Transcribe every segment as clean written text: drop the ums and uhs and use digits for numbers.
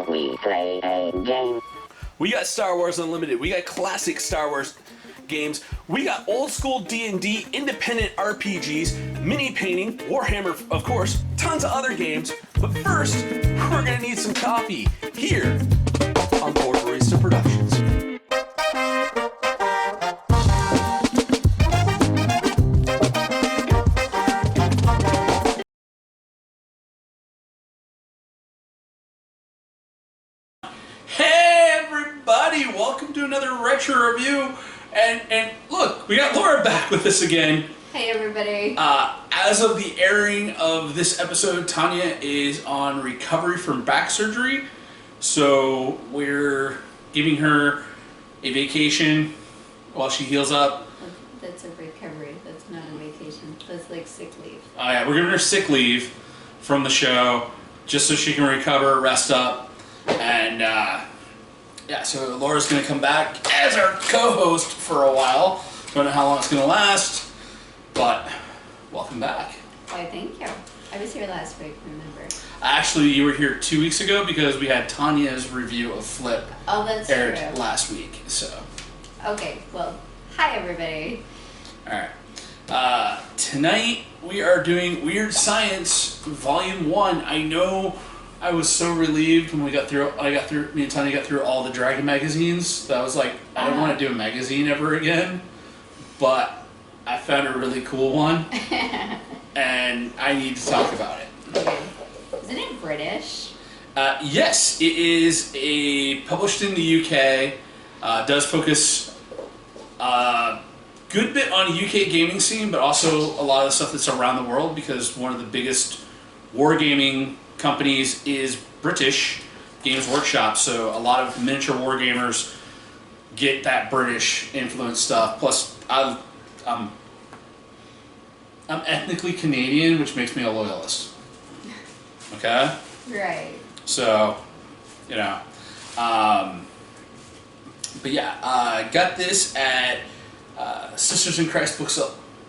shall we play a game? We got Star Wars Unlimited. We got classic Star Wars games. We got old school D&D, independent RPGs, mini painting, Warhammer, of course, tons of other games. But first, we're gonna need some coffee here on Board Barista Productions. Hey everybody, welcome to another retro review. And look, we got Laura back with us again. Hey everybody. As of the airing of this episode, Tanya is on recovery from back surgery. So we're giving her a vacation while she heals up. That's a recovery. That's not a vacation. That's like sick leave. Oh yeah, we're giving her sick leave from the show just so she can recover, rest up. And yeah, so Laura's going to come back as our co-host for a while. Don't know how long it's going to last, but welcome back. Why, thank you. I was here last week, remember? Actually, you were here 2 weeks ago because we had Tanya's review of Flip aired true. last week. So. Okay, well, hi everybody. All right. Tonight we are doing Wyrd Science Volume 1. I know I was so relieved when we got through. Me and Tanya got through all the Dragon magazines. That I was like, I don't want to do a magazine ever again. But I found a really cool one, and I need to talk about it. Okay. Isn't it British? Yes, it is published in the UK. Does focus a good bit on UK gaming scene, but also a lot of the stuff that's around the world because one of the biggest wargaming companies is British Games Workshop, so a lot of miniature wargamers get that British influence stuff. Plus, I'm ethnically Canadian, which makes me a loyalist. Okay. Right. So, you know, but yeah, got this at Sisters in Christ Books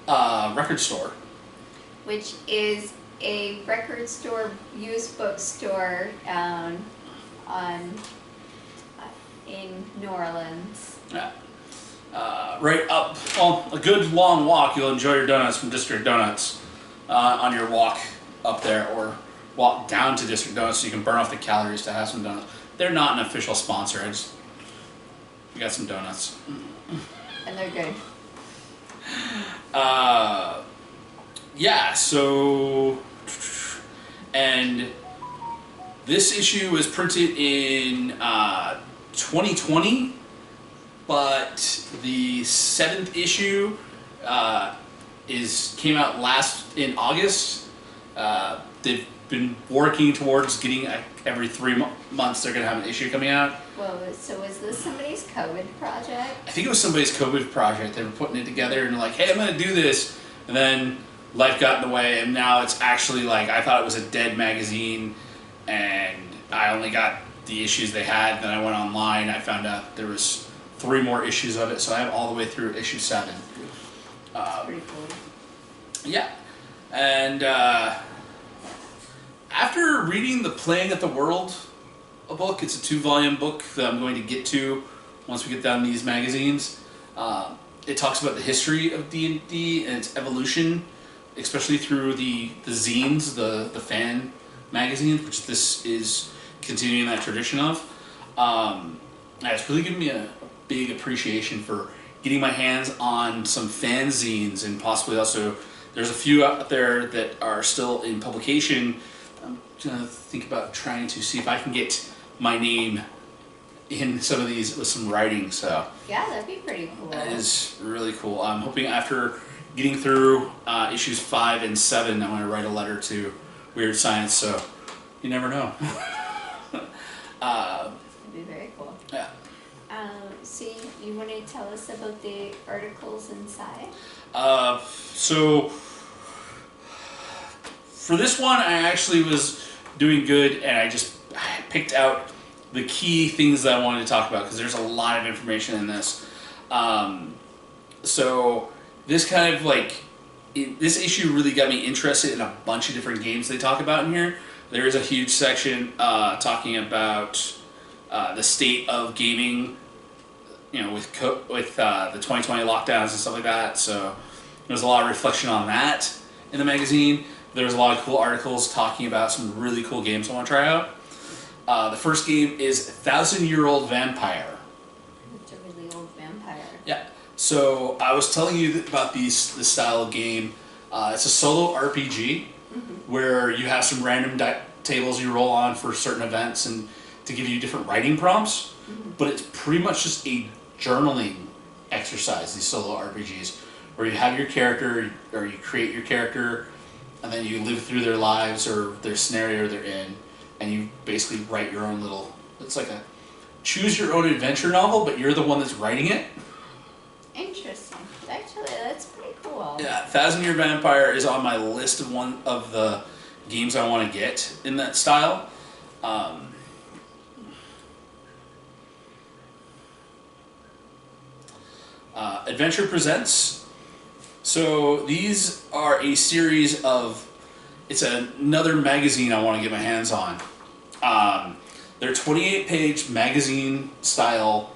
record store, Which is a record store, used bookstore in New Orleans. Yeah. Right up, well, a good long walk. You'll enjoy your donuts from District Donuts on your walk up there, or walk down to District Donuts so you can burn off the calories to have some donuts. They're not an official sponsor. We got some donuts. And they're good. Yeah, so, and this issue was printed in 2020, but the 7th issue came out in August. They've been working towards getting every 3 months they're going to have an issue coming out. Well, so was this somebody's COVID project? I think it was somebody's COVID project. They were putting it together and like, hey, I'm going to do this. And then life got in the way, and now it's actually like, I thought it was a dead magazine, and I only got the issues they had. Then I went online, I found out there was 3 more issues of it, so I have all the way through issue 7. Pretty cool. Yeah, and after reading the Playing at the World book, it's a 2-volume book that I'm going to get to once we get down these magazines. It talks about the history of D&D and its evolution, especially through the zines, the fan magazines, which this is continuing that tradition of. It's really given me a big appreciation for getting my hands on some fan zines, and possibly also there's a few out there that are still in publication. I'm gonna think about trying to see if I can get my name in some of these with some writing. So Yeah, that'd be pretty cool. that is really cool. I'm hoping after getting through issues 5 and 7, I'm going to write a letter to Wyrd Science, so you never know. That'd be very cool. Yeah. So you want to tell us about the articles inside? So for this one, I actually was doing good, and I picked out the key things that I wanted to talk about because there's a lot of information in this. So this kind of like, this issue really got me interested in a bunch of different games they talk about in here. there is a huge section talking about the state of gaming, with the 2020 lockdowns and stuff like that. So there's a lot of reflection on that in the magazine. There's a lot of cool articles talking about some really cool games I want to try out. The first game is 1,000-Year-Old Vampire. It's a really old vampire. Yeah. So I was telling you about this style of game. It's a solo RPG where you have some random tables you roll on for certain events and to give you different writing prompts. But it's pretty much just a journaling exercise, these solo RPGs, where you have your character, or you create your character, and then you live through their lives or their scenario they're in, and you basically write your own little, it's like a choose your own adventure novel, but you're the one that's writing it. Interesting. Actually, that's pretty cool. Yeah, 1,000-Year Vampire is on my list of one of the games I want to get in that style. Adventure Presents. So these are a series of, it's another magazine I want to get my hands on. They're 28-page magazine style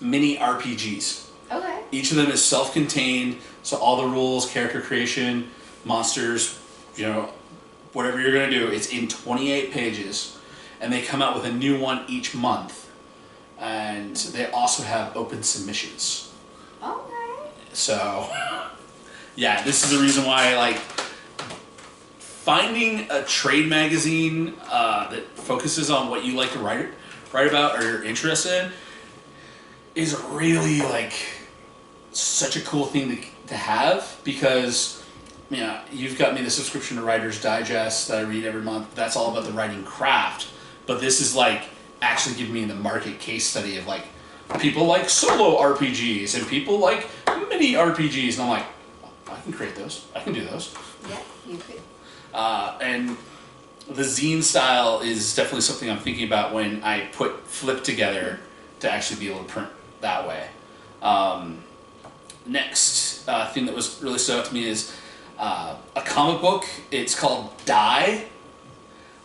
mini RPGs. Okay. Each of them is self-contained, so all the rules, character creation, monsters, whatever you're going to do, it's in 28 pages. And they come out with a new one each month. And they also have open submissions. Okay. So, yeah, this is the reason why I like finding a trade magazine that focuses on what you like to write about or you're interested in is really like such a cool thing to have, because you've got me the subscription to Writer's Digest that I read every month. That's all about the writing craft, but this is like actually giving me the market case study of like people like solo RPGs and people like mini RPGs, and I'm like, oh, I can create those. I can do those. Yeah, you could. And the zine style is definitely something I'm thinking about when I put Flip together to actually be able to print that way. Next thing that was really stood out to me is a comic book. It's called Die.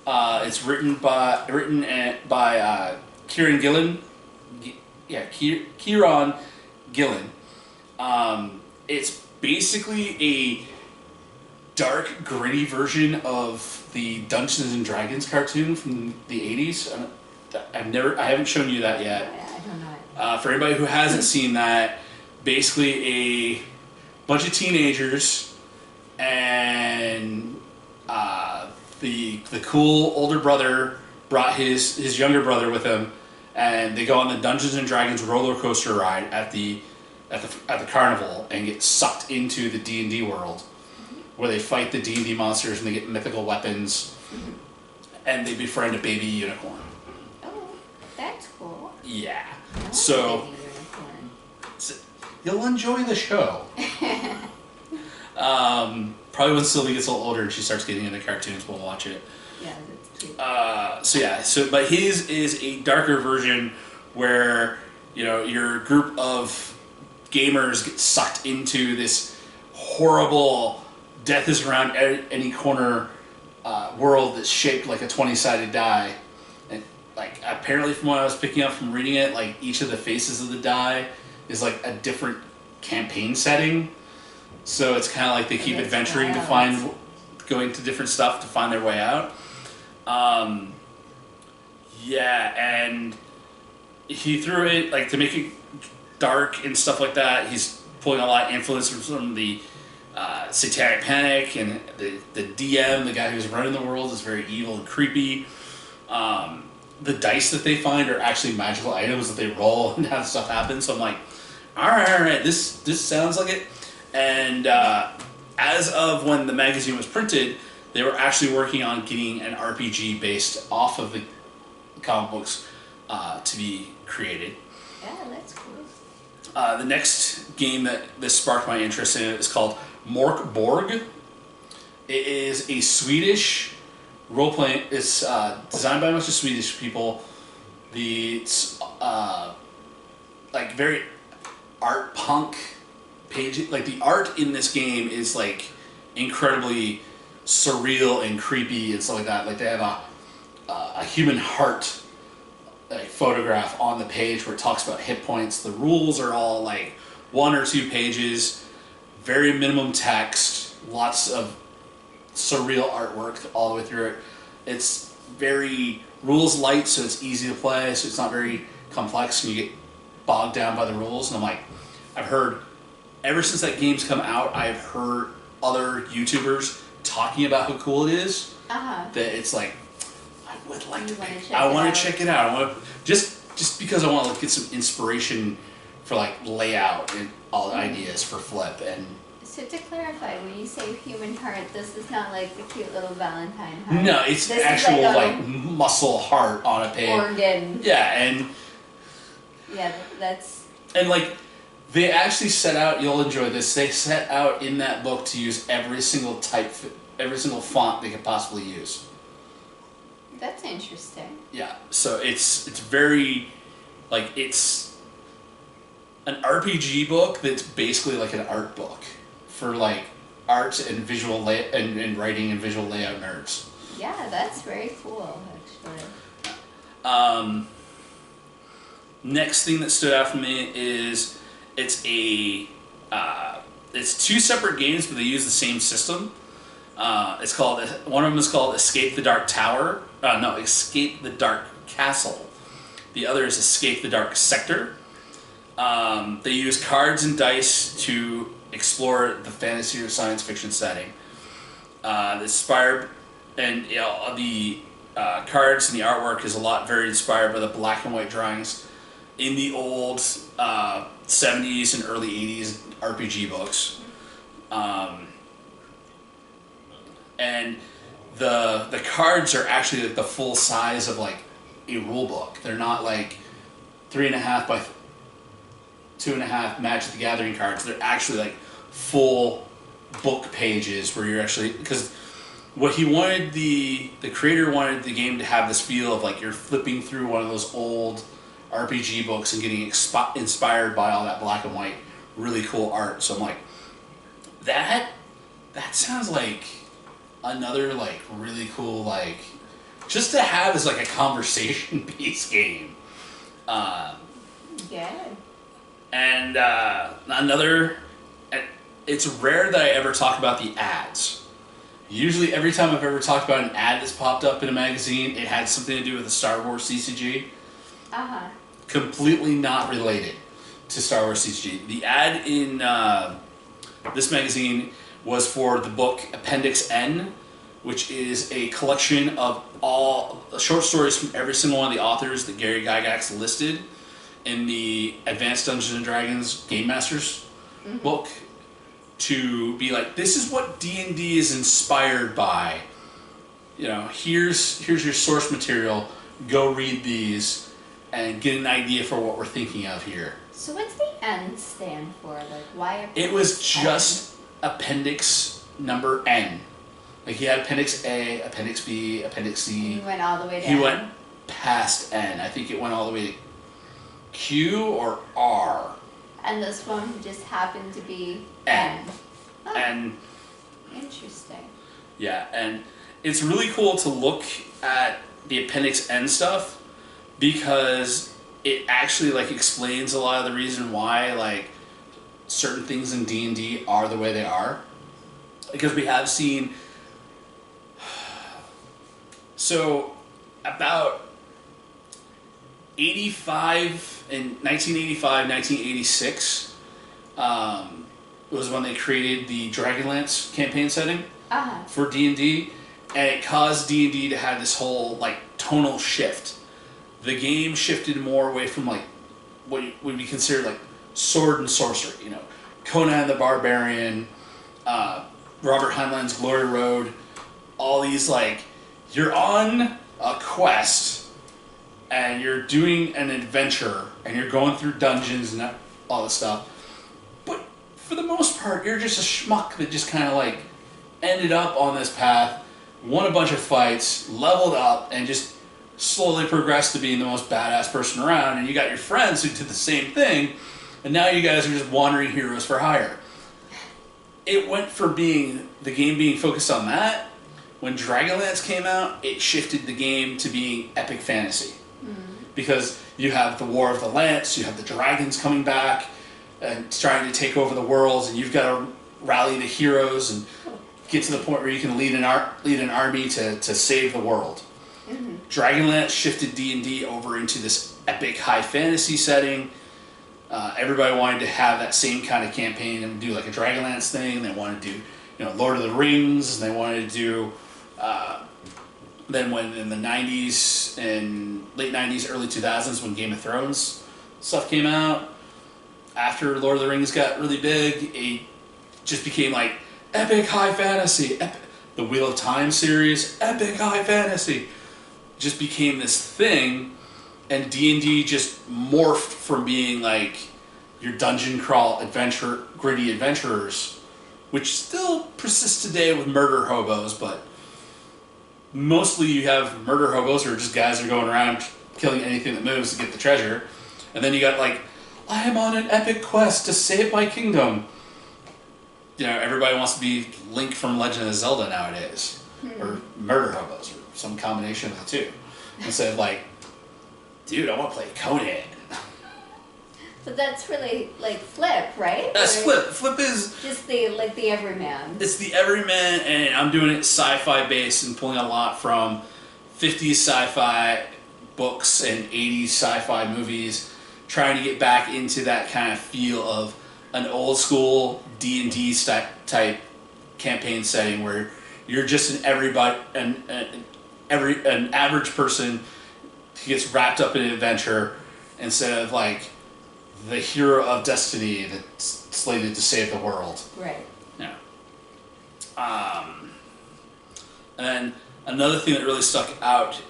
It's written by Kieran Gillen. Kieran Gillen. It's basically a dark, gritty version of the Dungeons and Dragons cartoon from the 80s. I haven't shown you that yet. I don't know. For anybody who hasn't seen that, basically a bunch of teenagers and the cool older brother brought his younger brother with him, and they go on the Dungeons and Dragons roller coaster ride at the carnival and get sucked into the D&D world, where they fight the D&D monsters and they get mythical weapons, and they befriend a baby unicorn. Oh, that's cool. Yeah. I like So baby unicorn. you'll enjoy the show. Probably when Sylvie gets a little older and she starts getting into cartoons, we'll watch it. Yeah, that's cute. But his is a darker version where, your group of gamers get sucked into this horrible death is around any corner world that's shaped like a 20-sided die. And like apparently from what I was picking up from reading it, like each of the faces of the die is like a different campaign setting. So it's kind of like they keep adventuring to going to different stuff to find their way out. And he threw it, like, to make it dark and stuff like that. He's pulling a lot of influence from the Satanic Panic, and the DM, the guy who's running the world, is very evil and creepy. The dice that they find are actually magical items that they roll and have stuff happen. So I'm like, all right, this sounds like it. And as of when the magazine was printed, they were actually working on getting an RPG based off of the comic books to be created. Yeah, that's cool. The next game that this sparked my interest in is called Mork Borg. It is a Swedish role-playing. It's designed by a bunch of Swedish people. It's like very art punk page. Like the art in this game is like incredibly surreal and creepy and stuff like that. Like they have a human heart like photograph on the page where it talks about hit points. The rules are all like 1 or 2 pages, very minimum text, lots of surreal artwork all the way through it. It's very rules light, so it's easy to play, so it's not very complex and you get bogged down by the rules. And I'm like, I've heard, ever since that game's come out, I've heard other YouTubers talking about how cool it is. That it's like, I would like to pick, I want to check it out. I want to, just because I want to get some inspiration for like layout and all the ideas for Flip. And so to clarify, when you say human heart, this is not like the cute little Valentine heart. No, it's this actual is like muscle heart on a page. Organ. Yeah, and yeah, that's. And like, they actually set out. You'll enjoy this. They set out in that book to use every single every single font they could possibly use. That's interesting. Yeah, so it's very, like, it's an RPG book that's basically like an art book for like art and visual and writing and visual layout nerds. Yeah, that's very cool, actually. Next thing that stood out for me is it's 2 separate games, but they use the same system. It's called, one of them is called Escape the Dark Tower. Escape the Dark Castle. The other is Escape the Dark Sector. They use cards and dice to explore the fantasy or science fiction setting. Inspired, and the cards and the artwork is very inspired by the black and white drawings in the old 70s and early 80s RPG books. And the cards are actually like the full size of like a rule book. They're not like 3.5 by 2.5 Magic the Gathering cards. They're actually like full book pages where you're actually, because what he wanted, the creator wanted the game to have this feel of like you're flipping through one of those old RPG books and getting inspired by all that black and white really cool art. So I'm like, that sounds like another like really cool, like, just to have as like a conversation piece game. Yeah. And it's rare that I ever talk about the ads. Usually every time I've ever talked about an ad that's popped up in a magazine, it had something to do with a Star Wars CCG. Completely not related to Star Wars CCG. The ad in this magazine was for the book Appendix N, which is a collection of all short stories from every single one of the authors that Gary Gygax listed in the Advanced Dungeons & Dragons Game Masters book, to be like, this is what D&D is inspired by. You know, here's your source material, go read these and get an idea for what we're thinking of here. So what's the N stand for? Like, why? It was just appendix number N. Like, he had Appendix A, Appendix B, Appendix C. And he went all the way to He N. went past N. I think it went all the way to Q or R. And this one just happened to be N. N. Oh, And interesting. yeah, and it's really cool to look at the Appendix N stuff because it actually like explains a lot of the reason why like certain things in D&D are the way they are. Because we have seen, so about 1985, 1986 was when they created the Dragonlance campaign setting for D&D, and it caused D&D to have this whole like tonal shift. The game shifted more away from like what would be considered like sword and sorcery, you know, Conan the Barbarian, Robert Heinlein's Glory Road, all these like, you're on a quest and you're doing an adventure and you're going through dungeons and all this stuff, but for the most part you're just a schmuck that just kind of like ended up on this path, won a bunch of fights, leveled up, and just slowly progressed to being the most badass person around. And you got your friends who did the same thing, and now you guys are just wandering heroes for hire. It went from being the game being focused on that when Dragonlance came out, it shifted the game to being epic fantasy. Because you have the War of the Lance, you have the dragons coming back and trying to take over the worlds, and you've got to rally the heroes and get to the point where you can lead an army to save the world. Dragonlance shifted D&D over into this epic high fantasy setting. Everybody wanted to have that same kind of campaign and do like a Dragonlance thing. They wanted to do, Lord of the Rings, and they wanted to do. Then when in the 90s and late 90s, early 2000s, when Game of Thrones stuff came out, after Lord of the Rings got really big, it just became like epic high fantasy. The Wheel of Time series, epic high fantasy, just became this thing, and D&D just morphed from being like your dungeon crawl gritty adventurers, which still persists today with murder hobos, but mostly you have murder hobos who are just guys that are going around killing anything that moves to get the treasure. And then you got like, I am on an epic quest to save my kingdom. Everybody wants to be Link from Legend of Zelda nowadays. Or murder hobos, or some combination of the two. Instead of like, dude, I want to play Conan. But that's really like Flip, right? That's Flip. Flip is just the everyman. It's the everyman, and I'm doing it sci-fi based and pulling a lot from 50s sci-fi books and 80s sci-fi movies, trying to get back into that kind of feel of an old school D&D type campaign setting where you're just an average person who gets wrapped up in an adventure instead of like the hero of destiny that's slated to save the world. Right. Yeah. And then another thing that really stuck out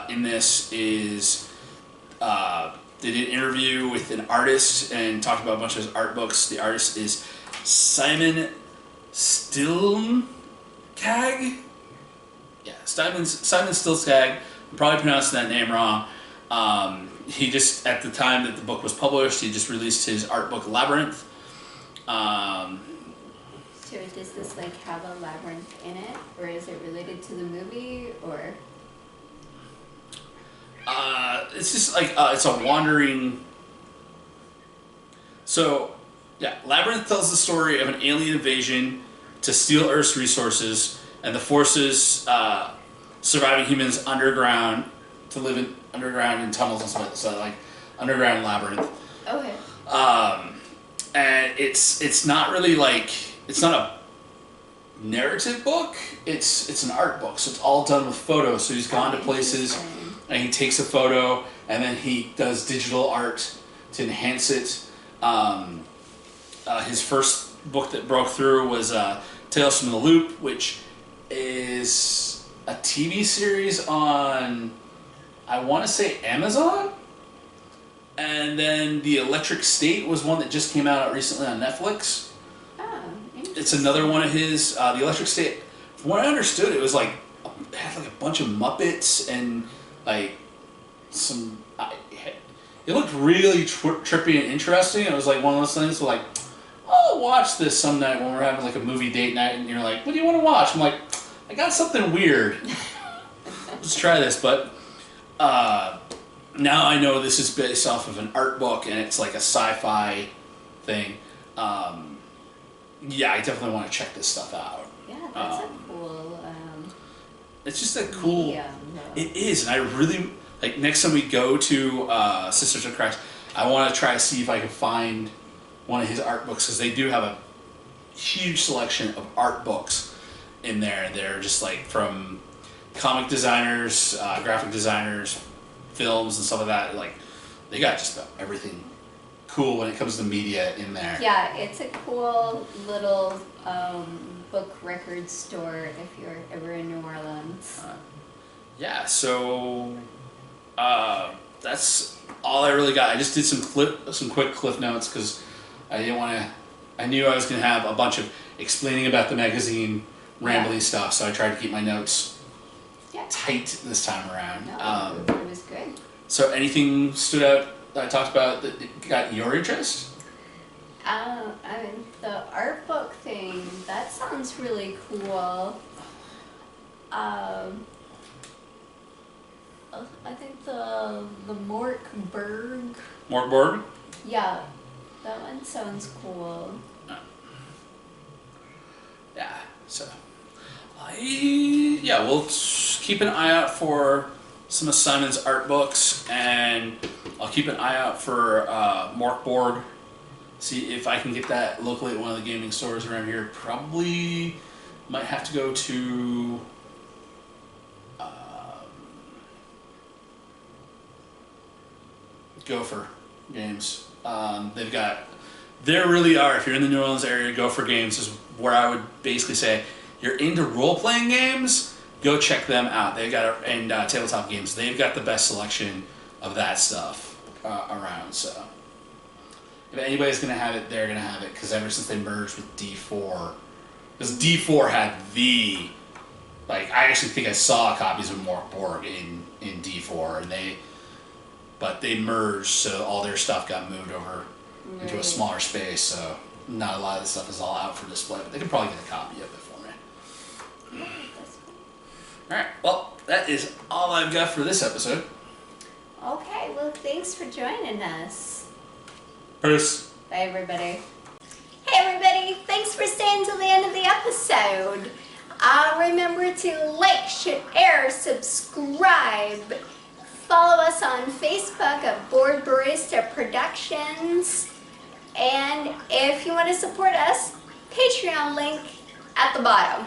in this is they did an interview with an artist and talked about a bunch of his art books. The artist is Simon Stilskag. Yeah, Simon Stilskag. I'm probably pronouncing that name wrong. He just, at the time that the book was published, he just released his art book Labyrinth. So does this like have a labyrinth in it, or is it related to the movie, or? It's just like it's a wandering. So, yeah, Labyrinth tells the story of an alien invasion to steal Earth's resources, and the forces surviving humans underground to live underground in tunnels and stuff. So like underground labyrinth. Okay. And it's not really like, it's not a narrative book. It's an art book. So it's all done with photos. So he's gone to places and he takes a photo and then he does digital art to enhance it. His first book that broke through was Tales from the Loop, which is a TV series on, I want to say, Amazon. And then The Electric State was one that just came out recently on Netflix. Oh, it's another one of his. The Electric State, from what I understood, it was like, it had like a bunch of Muppets and like some. It looked really trippy and interesting. It was like one of those things where like, I'll watch this some night when we're having like a movie date night, and you're like, what do you want to watch? I'm like, I got something weird. Let's try this, but. Now I know this is based off of an art book and it's like a sci-fi thing. Yeah, I definitely want to check this stuff out. Yeah, that's a cool. It's just a cool. Medium, it is, and I really like. Next time we go to Sisters of Christ, I want to try to see if I can find one of his art books because they do have a huge selection of art books in there. They're just like from comic designers, graphic designers, films and stuff like that. Like they got just about everything cool when it comes to media in there. Yeah, it's a cool little book record store if you're ever in New Orleans. Yeah, so that's all I really got. I just did some quick cliff notes because I didn't want to. I knew I was going to have a bunch of explaining about the magazine, rambly stuff, so I tried to keep my notes tight this time around. No, it was good. So anything stood out that I talked about that got your interest? I mean, the art book thing, that sounds really cool. I think the Morkberg. Morkborg? Yeah, that one sounds cool. Yeah, so we'll keep an eye out for some of Simon's art books, and I'll keep an eye out for Morkborg. See if I can get that locally at one of the gaming stores around here. Probably might have to go to Gopher Games. They really are. If you're in the New Orleans area, Gopher Games is where I would basically say, you're into role-playing games, go check them out. They've got and tabletop games. They've got the best selection of that stuff around. So if anybody's gonna have it, they're gonna have it, because ever since they merged with D4, because D4 had I actually think I saw copies of Morkborg in D4, but they merged, so all their stuff got moved over into a smaller space. So not a lot of the stuff is all out for display, but they can probably get a copy of it for me. Alright, well, that is all I've got for this episode. Okay, well, thanks for joining us. Bruce. Bye, everybody. Hey, everybody, thanks for staying till the end of the episode. Remember to like, share, subscribe. Follow us on Facebook at Board Barista Productions. And if you want to support us, Patreon link at the bottom.